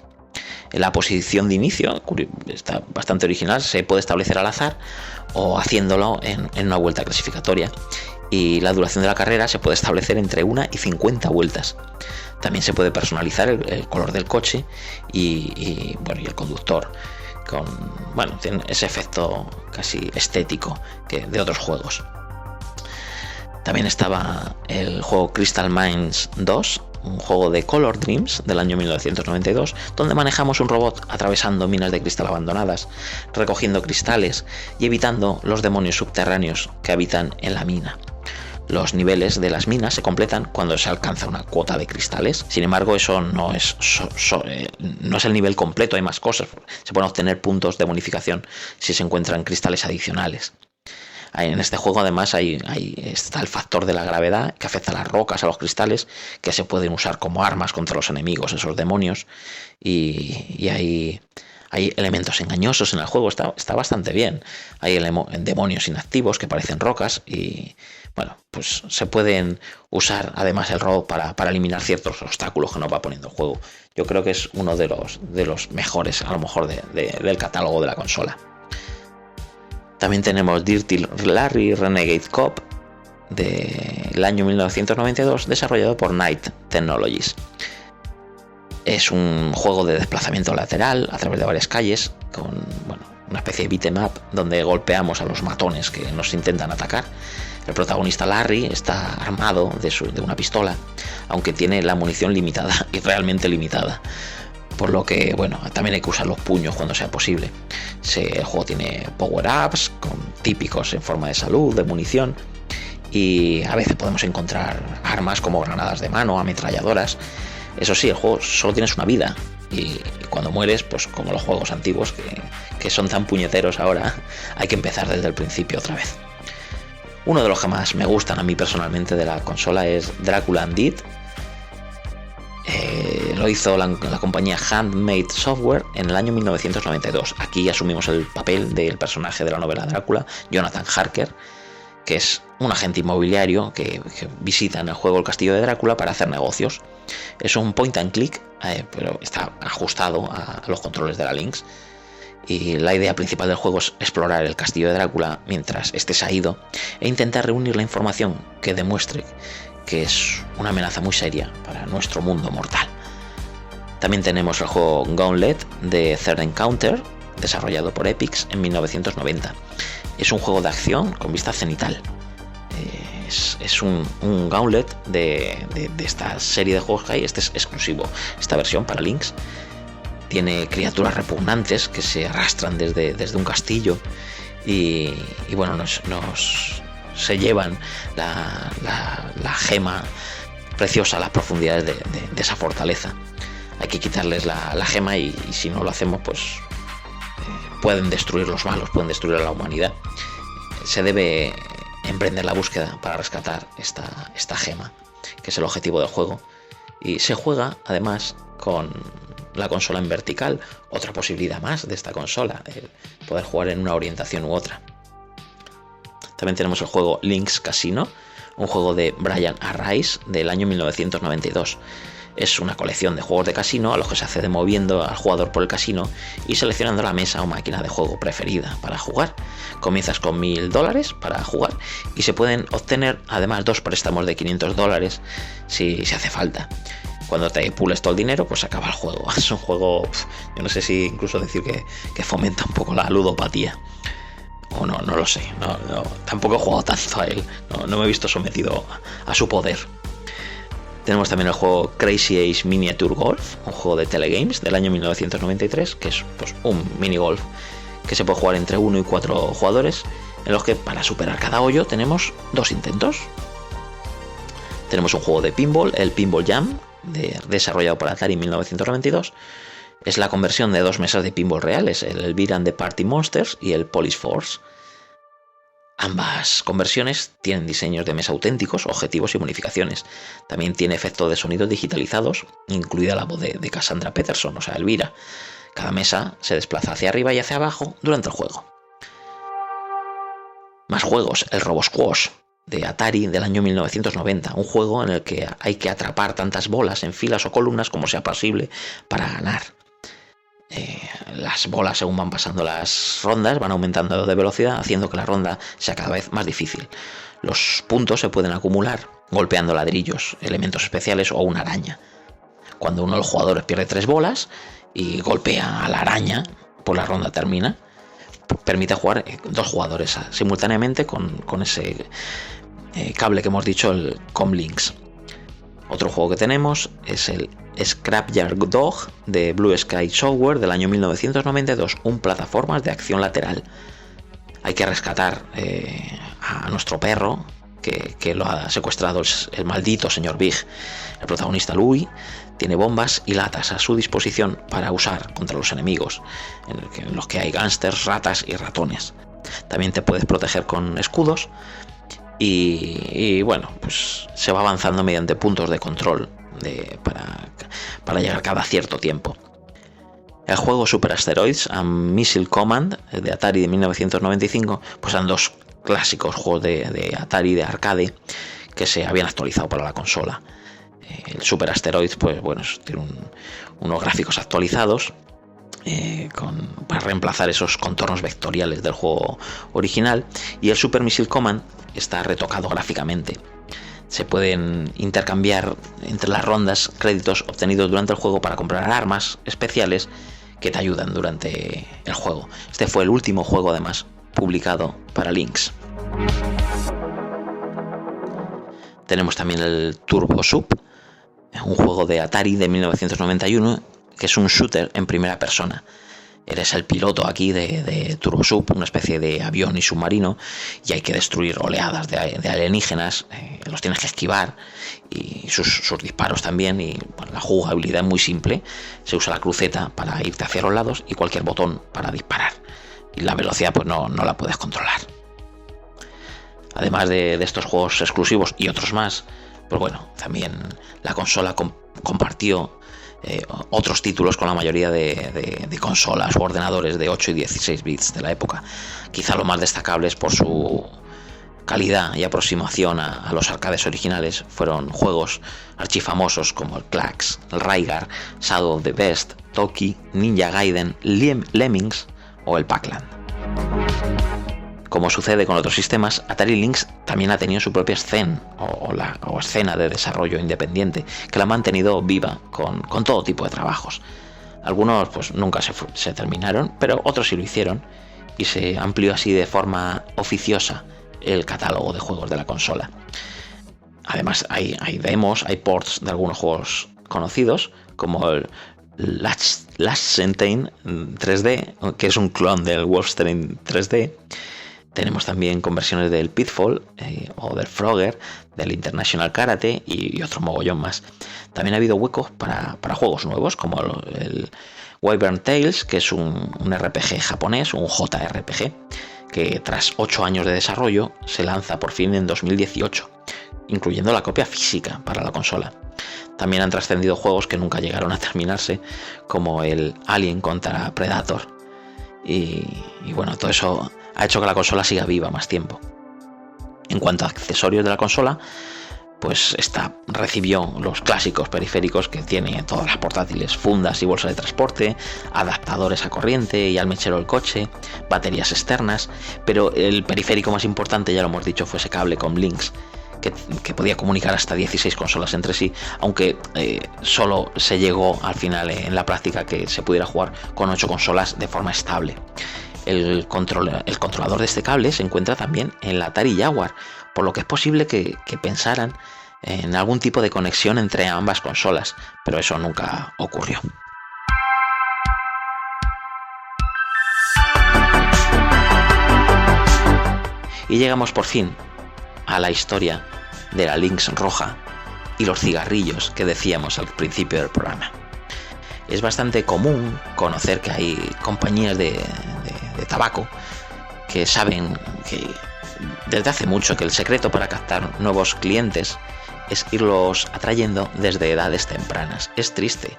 La posición de inicio está bastante original, se puede establecer al azar o haciéndolo en una vuelta clasificatoria, y la duración de la carrera se puede establecer entre 1 y 50 vueltas. También se puede personalizar el color del coche y el conductor, tiene ese efecto casi estético de otros juegos. También estaba el juego Crystal Mines 2, un juego de Color Dreams del año 1992, donde manejamos un robot atravesando minas de cristal abandonadas, recogiendo cristales y evitando los demonios subterráneos que habitan en la mina. Los niveles de las minas se completan cuando se alcanza una cuota de cristales. Sin embargo, eso no es el nivel completo, hay más cosas. Se pueden obtener puntos de bonificación si se encuentran cristales adicionales. En este juego además está el factor de la gravedad que afecta a las rocas, a los cristales, que se pueden usar como armas contra los enemigos, esos demonios, y hay elementos engañosos en el juego. Está bastante bien. Hay demonios inactivos que parecen rocas y pues se pueden usar además el robot para eliminar ciertos obstáculos que nos va poniendo el juego. Yo creo que es uno de los mejores, a lo mejor, del catálogo de la consola. También tenemos Dirty Larry Renegade Cop del año 1992, desarrollado por Knight Technologies. Es un juego de desplazamiento lateral a través de varias calles, con una especie de beat'em up donde golpeamos a los matones que nos intentan atacar. El protagonista Larry está armado de una pistola, aunque tiene la munición limitada, y realmente limitada. Por lo que, también hay que usar los puños cuando sea posible. El juego tiene power-ups típicos en forma de salud, de munición, y a veces podemos encontrar armas como granadas de mano, ametralladoras. Eso sí, el juego solo tienes una vida, y cuando mueres, pues como los juegos antiguos que son tan puñeteros ahora, hay que empezar desde el principio otra vez. Uno de los que más me gustan a mí personalmente de la consola es Dracula Undead. Lo hizo la compañía Handmade Software en el año 1992. Aquí asumimos el papel del personaje de la novela Drácula, Jonathan Harker, que es un agente inmobiliario que visita en el juego el castillo de Drácula para hacer negocios. Es un point and click, pero está ajustado a los controles de la Lynx. Y la idea principal del juego es explorar el castillo de Drácula mientras éste se ha ido e intentar reunir la información que demuestre que es una amenaza muy seria para nuestro mundo mortal. También tenemos el juego Gauntlet de Third Encounter, desarrollado por Epix en 1990. Es un juego de acción con vista cenital. Es un Gauntlet de esta serie de juegos que hay. Este es exclusivo, esta versión para Lynx. Tiene criaturas repugnantes que se arrastran desde un castillo y se llevan la gema preciosa a las profundidades de esa fortaleza. Hay que quitarles la gema y si no lo hacemos, pues pueden destruir los malos, pueden destruir a la humanidad. Se debe emprender la búsqueda para rescatar esta gema, que es el objetivo del juego. Y se juega además con la consola en vertical, otra posibilidad más de esta consola, el poder jugar en una orientación u otra. También tenemos el juego Lynx Casino, un juego de Brian A. Rice del año 1992. Es una colección de juegos de casino a los que se accede moviendo al jugador por el casino y seleccionando la mesa o máquina de juego preferida para jugar. Comienzas con $1,000 para jugar y se pueden obtener además 2 préstamos de $500 si hace falta. Cuando te pules todo el dinero, pues acaba el juego. Es un juego, yo no sé si incluso decir que fomenta un poco la ludopatía. O no lo sé. No, tampoco he jugado tanto a él. No me he visto sometido a su poder. Tenemos también el juego Crazy Ace Miniature Golf, un juego de Telegames del año 1993, que es pues, un minigolf que se puede jugar entre 1 y 4 jugadores, en los que para superar cada hoyo tenemos 2 intentos. Tenemos un juego de pinball, el Pinball Jam, desarrollado por Atari en 1992. Es la conversión de 2 mesas de pinball reales, el Elvira and the Party Monsters y el Police Force. Ambas conversiones tienen diseños de mesa auténticos, objetivos y bonificaciones. También tiene efectos de sonidos digitalizados, incluida la voz de Cassandra Peterson, o sea, Elvira. Cada mesa se desplaza hacia arriba y hacia abajo durante el juego. Más juegos, el RoboSquash de Atari del año 1990, un juego en el que hay que atrapar tantas bolas en filas o columnas como sea posible para ganar. Las bolas, según van pasando las rondas, van aumentando de velocidad, haciendo que la ronda sea cada vez más difícil. Los puntos se pueden acumular golpeando ladrillos, elementos especiales o una araña. Cuando uno de los jugadores pierde 3 bolas y golpea a la araña, pues la ronda termina. Permite jugar 2 jugadores simultáneamente con ese cable que hemos dicho, el Comlinks. Otro juego que tenemos es el Scrapyard Dog de Blue Sky Software del año 1992, un plataformas de acción lateral. Hay que rescatar a nuestro perro que lo ha secuestrado el maldito señor Big. El protagonista Louis tiene bombas y latas a su disposición para usar contra los enemigos, en los que hay gángsters, ratas y ratones. También te puedes proteger con escudos y bueno, pues se va avanzando mediante puntos de control para llegar cada cierto tiempo. El juego Super Asteroids and Missile Command de Atari de 1995 pues eran 2 clásicos juegos de Atari de arcade que se habían actualizado para la consola. El Super Asteroids pues bueno, tiene unos gráficos actualizados para reemplazar esos contornos vectoriales del juego original, y el Super Missile Command está retocado gráficamente. Se pueden intercambiar entre las rondas créditos obtenidos durante el juego para comprar armas especiales que te ayudan durante el juego. Este fue el último juego, además, publicado para Lynx. Tenemos también el Turbo Soup, un juego de Atari de 1991, que es un shooter en primera persona. Eres el piloto aquí de Turbo Soup, una especie de avión y submarino, y hay que destruir oleadas de alienígenas, los tienes que esquivar, y sus disparos también, y bueno, la jugabilidad es muy simple. Se usa la cruceta para irte hacia los lados y cualquier botón para disparar, y la velocidad pues no la puedes controlar. Además de estos juegos exclusivos y otros más, pues bueno, también la consola compartió otros títulos con la mayoría de consolas o ordenadores de 8 y 16 bits de la época. Quizá lo más destacables por su calidad y aproximación a los arcades originales fueron juegos archifamosos como el Klax, el Rygar, Shadow of the Beast, Toki, Ninja Gaiden, Lemmings o el Pac-Land. Como sucede con otros sistemas, Atari Lynx también ha tenido su propia escena o escena de desarrollo independiente, que la ha mantenido viva con todo tipo de trabajos. Algunos pues nunca se terminaron, pero otros sí lo hicieron, y se amplió así de forma oficiosa el catálogo de juegos de la consola. Además hay demos, hay ports de algunos juegos conocidos, como el Liechtenstein 3D, que es un clon del Wolfenstein 3D. Tenemos también conversiones del Pitfall o del Frogger, del International Karate y otro mogollón más. También ha habido huecos para juegos nuevos, como el Wyvern Tales, que es un RPG japonés, un JRPG, que tras 8 años de desarrollo se lanza por fin en 2018, incluyendo la copia física para la consola. También han trascendido juegos que nunca llegaron a terminarse, como el Alien contra Predator. Y bueno, todo eso ha hecho que la consola siga viva más tiempo. En cuanto a accesorios de la consola, pues esta recibió los clásicos periféricos que tiene todas las portátiles: fundas y bolsas de transporte, adaptadores a corriente y al mechero del coche, baterías externas, pero el periférico más importante, ya lo hemos dicho, fue ese cable con Lynx, que podía comunicar hasta 16 consolas entre sí, aunque solo se llegó al final en la práctica que se pudiera jugar con 8 consolas de forma estable. El controlador de este cable se encuentra también en la Atari Jaguar, por lo que es posible que pensaran en algún tipo de conexión entre ambas consolas, pero eso nunca ocurrió. Y llegamos por fin a la historia de la Lynx roja y los cigarrillos que decíamos al principio del programa. Es bastante común conocer que hay compañías de tabaco que saben que desde hace mucho que el secreto para captar nuevos clientes es irlos atrayendo desde edades tempranas. Es triste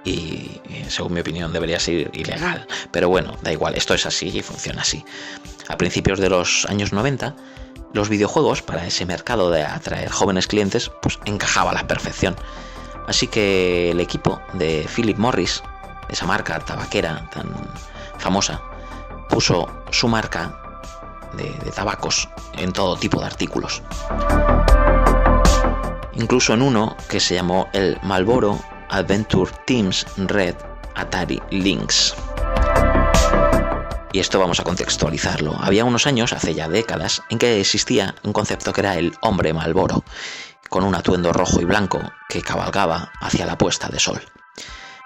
y según mi opinión debería ser ilegal, pero bueno, da igual, esto es así y funciona así. A principios de los años 90, los videojuegos para ese mercado de atraer jóvenes clientes pues encajaba a la perfección. Así que el equipo de Philip Morris, esa marca tabaquera tan famosa, puso su marca de tabacos en todo tipo de artículos. Incluso en uno que se llamó el Marlboro Adventure Teams Red Atari Lynx. Y esto vamos a contextualizarlo. Había unos años, hace ya décadas, en que existía un concepto que era el hombre Marlboro, con un atuendo rojo y blanco que cabalgaba hacia la puesta de sol.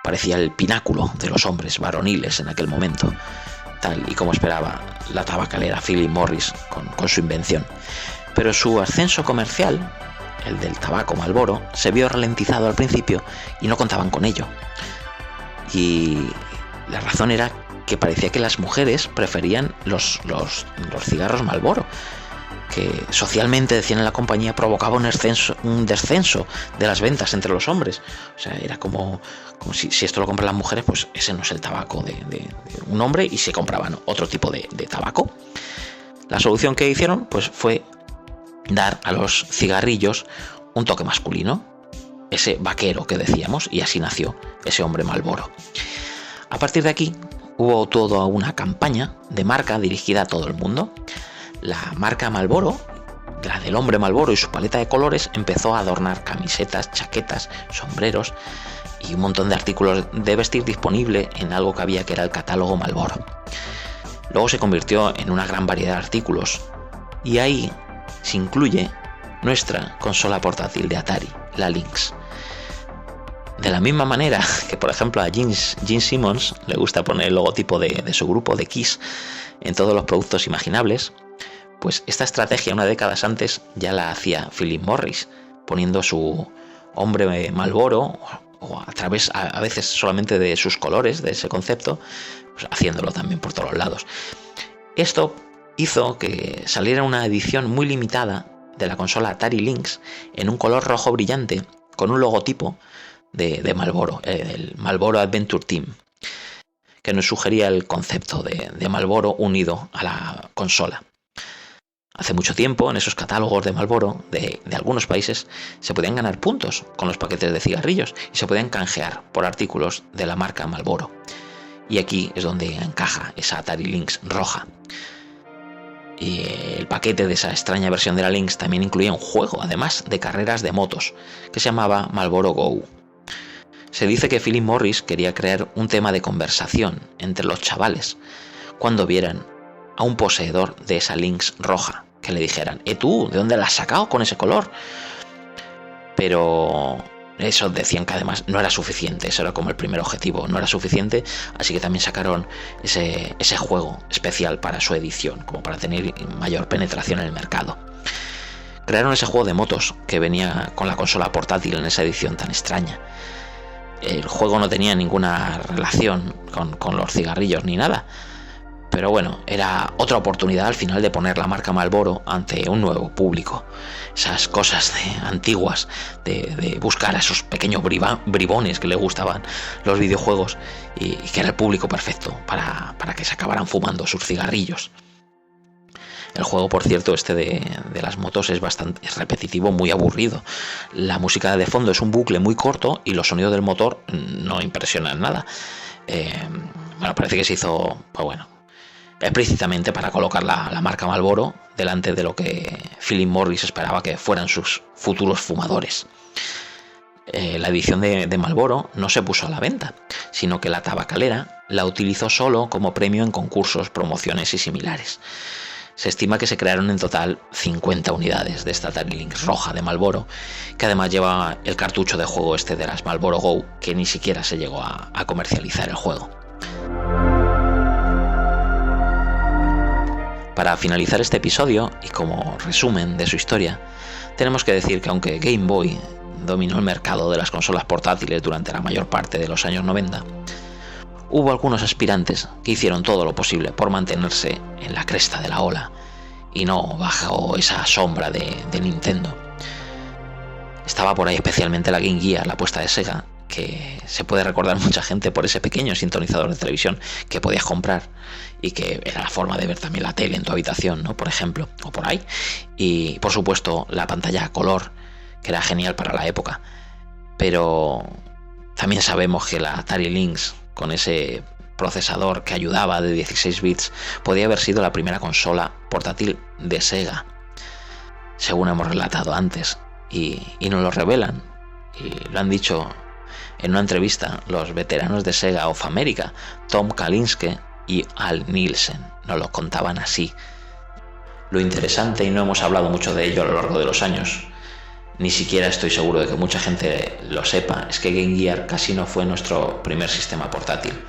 Parecía el pináculo de los hombres varoniles en aquel momento, tal y como esperaba la tabacalera Philip Morris con su invención. Pero su ascenso comercial, el del tabaco Marlboro, se vio ralentizado al principio y no contaban con ello. Y la razón era que parecía que las mujeres preferían los cigarros Marlboro, que socialmente, decían en la compañía, provocaba un descenso de las ventas entre los hombres. O sea, era como si esto lo compran las mujeres, pues ese no es el tabaco de un hombre, y se compraban otro tipo de tabaco. La solución que hicieron pues fue dar a los cigarrillos un toque masculino, ese vaquero que decíamos, y así nació ese hombre Marlboro. A partir de aquí hubo toda una campaña de marca dirigida a todo el mundo. La marca Marlboro, la del hombre Marlboro y su paleta de colores, empezó a adornar camisetas, chaquetas, sombreros y un montón de artículos de vestir disponible en algo que había, que era el catálogo Marlboro. Luego se convirtió en una gran variedad de artículos y ahí se incluye nuestra consola portátil de Atari, la Lynx. De la misma manera que, por ejemplo, a Gene Simmons le gusta poner el logotipo de su grupo, de Kiss, en todos los productos imaginables, pues esta estrategia unas décadas antes ya la hacía Philip Morris, poniendo su hombre Marlboro, o a través a veces solamente de sus colores, de ese concepto, pues haciéndolo también por todos lados. Esto hizo que saliera una edición muy limitada de la consola Atari Lynx en un color rojo brillante con un logotipo de Marlboro, el Marlboro Adventure Team, que nos sugería el concepto de Marlboro unido a la consola. Hace mucho tiempo, en esos catálogos de Marlboro de algunos países, se podían ganar puntos con los paquetes de cigarrillos y se podían canjear por artículos de la marca Marlboro. Y aquí es donde encaja esa Atari Lynx roja. Y el paquete de esa extraña versión de la Lynx también incluía un juego, además de carreras de motos, que se llamaba Marlboro Go. Se dice que Philip Morris quería crear un tema de conversación entre los chavales cuando vieran a un poseedor de esa Lynx roja, que le dijeran: tú, ¿de dónde la has sacado con ese color? Pero eso decían que además no era suficiente, eso era como el primer objetivo, no era suficiente, así que también sacaron ese juego especial para su edición, como para tener mayor penetración en el mercado. Crearon ese juego de motos que venía con la consola portátil en esa edición tan extraña. El juego no tenía ninguna relación con los cigarrillos ni nada, pero bueno, era otra oportunidad al final de poner la marca Marlboro ante un nuevo público. Esas cosas antiguas de buscar a esos pequeños bribones que le gustaban los videojuegos y que era el público perfecto para que se acabaran fumando sus cigarrillos. El juego, por cierto, de las motos es bastante repetitivo, muy aburrido. La música de fondo es un bucle muy corto y los sonidos del motor no impresionan nada. Parece que se hizo, explícitamente para colocar la marca Marlboro delante de lo que Philip Morris esperaba que fueran sus futuros fumadores. La edición de Marlboro no se puso a la venta, sino que la tabacalera la utilizó solo como premio en concursos, promociones y similares. Se estima que se crearon en total 50 unidades de esta Atari Lynx roja de Marlboro, que además lleva el cartucho de juego de las Marlboro Go, que ni siquiera se llegó a comercializar el juego. Para finalizar este episodio, y como resumen de su historia, tenemos que decir que aunque Game Boy dominó el mercado de las consolas portátiles durante la mayor parte de los años 90, hubo algunos aspirantes que hicieron todo lo posible por mantenerse en la cresta de la ola y no bajo esa sombra de Nintendo. Estaba por ahí especialmente la Game Gear, la apuesta de Sega, que se puede recordar mucha gente por ese pequeño sintonizador de televisión que podías comprar y que era la forma de ver también la tele en tu habitación, ¿no? Por ejemplo, o por ahí. Y por supuesto la pantalla a color, que era genial para la época. Pero también sabemos que la Atari Lynx, con ese procesador que ayudaba de 16 bits, podía haber sido la primera consola portátil de Sega, según hemos relatado antes, y nos lo revelan, y lo han dicho en una entrevista los veteranos de Sega of America, Tom Kalinske y Al Nielsen, nos lo contaban así. Lo interesante, y no hemos hablado mucho de ello a lo largo de los años, ni siquiera estoy seguro de que mucha gente lo sepa, es que Game Gear casi no fue nuestro primer sistema portátil.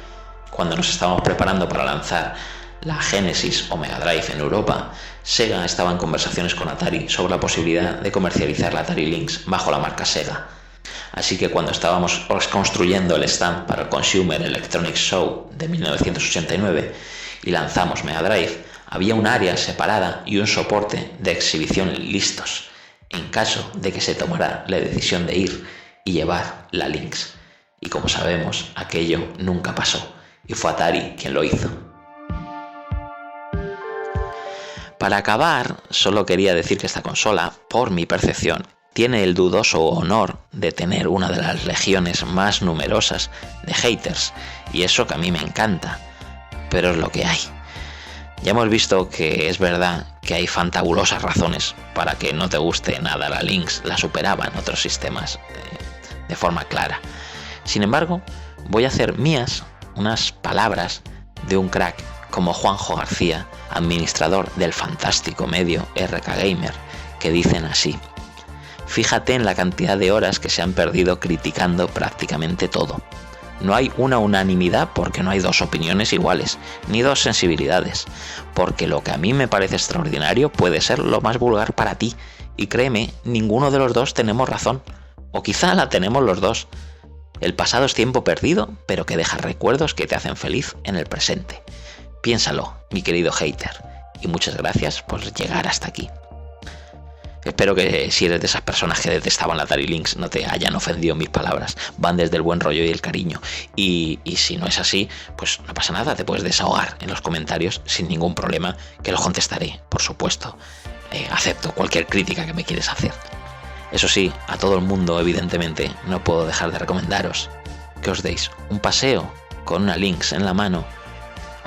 Cuando nos estábamos preparando para lanzar la Genesis o Mega Drive en Europa, Sega estaba en conversaciones con Atari sobre la posibilidad de comercializar la Atari Lynx bajo la marca Sega. Así que cuando estábamos construyendo el stand para el Consumer Electronics Show de 1989 y lanzamos Mega Drive, había un área separada y un soporte de exhibición listos, en caso de que se tomara la decisión de ir y llevar la Lynx. Y como sabemos, aquello nunca pasó, y fue Atari quien lo hizo. Para acabar, solo quería decir que esta consola, por mi percepción, tiene el dudoso honor de tener una de las legiones más numerosas de haters, y eso que a mí me encanta, pero es lo que hay. Ya hemos visto que es verdad que hay fantabulosas razones para que no te guste nada la Lynx, la superaban otros sistemas de forma clara. Sin embargo, voy a hacer mías unas palabras de un crack como Juanjo García, administrador del fantástico medio RK Gamer, que dicen así: fíjate en la cantidad de horas que se han perdido criticando prácticamente todo. No hay una unanimidad porque no hay dos opiniones iguales, ni dos sensibilidades, porque lo que a mí me parece extraordinario puede ser lo más vulgar para ti, y créeme, ninguno de los dos tenemos razón, o quizá la tenemos los dos. El pasado es tiempo perdido, pero que deja recuerdos que te hacen feliz en el presente. Piénsalo, mi querido hater, y muchas gracias por llegar hasta aquí. Espero que si eres de esas personas que detestaban la Atari Lynx no te hayan ofendido mis palabras. Van desde el buen rollo y el cariño. Y si no es así, pues no pasa nada, te puedes desahogar en los comentarios sin ningún problema, que los contestaré, por supuesto. Acepto cualquier crítica que me quieres hacer. Eso sí, a todo el mundo, evidentemente, no puedo dejar de recomendaros que os deis un paseo con una Lynx en la mano,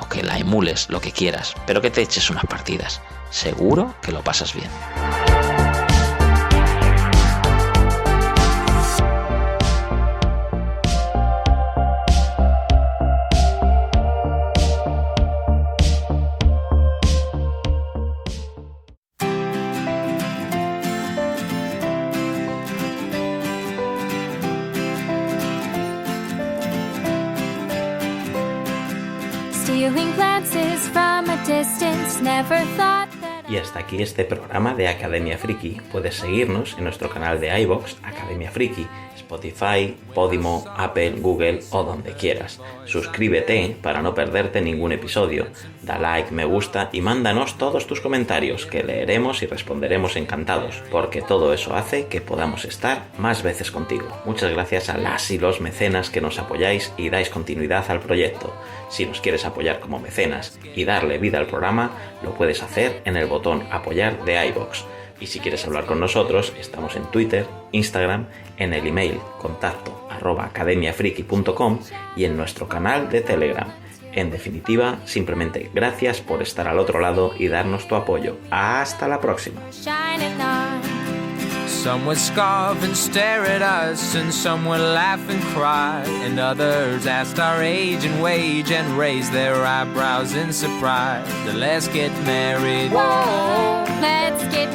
o que la emules, lo que quieras, pero que te eches unas partidas. Seguro que lo pasas bien. Y hasta aquí este programa de Academia Friki. Puedes seguirnos en nuestro canal de iVoox, Academia Friki, Spotify, Podimo, Apple, Google o donde quieras. Suscríbete para no perderte ningún episodio. Da like, me gusta y mándanos todos tus comentarios, que leeremos y responderemos encantados, porque todo eso hace que podamos estar más veces contigo. Muchas gracias a las y los mecenas que nos apoyáis y dais continuidad al proyecto. Si nos quieres apoyar como mecenas y darle vida al programa, lo puedes hacer en el botón apoyar de iVoox. Y si quieres hablar con nosotros, estamos en Twitter, Instagram, en el email contacto@academiafriki.com y en nuestro canal de Telegram. En definitiva, simplemente gracias por estar al otro lado y darnos tu apoyo. ¡Hasta la próxima! Some would scoff and stare at us, and some would laugh and cry, and others asked our age and wage and raised their eyebrows in surprise. Let's get married. Whoa, let's get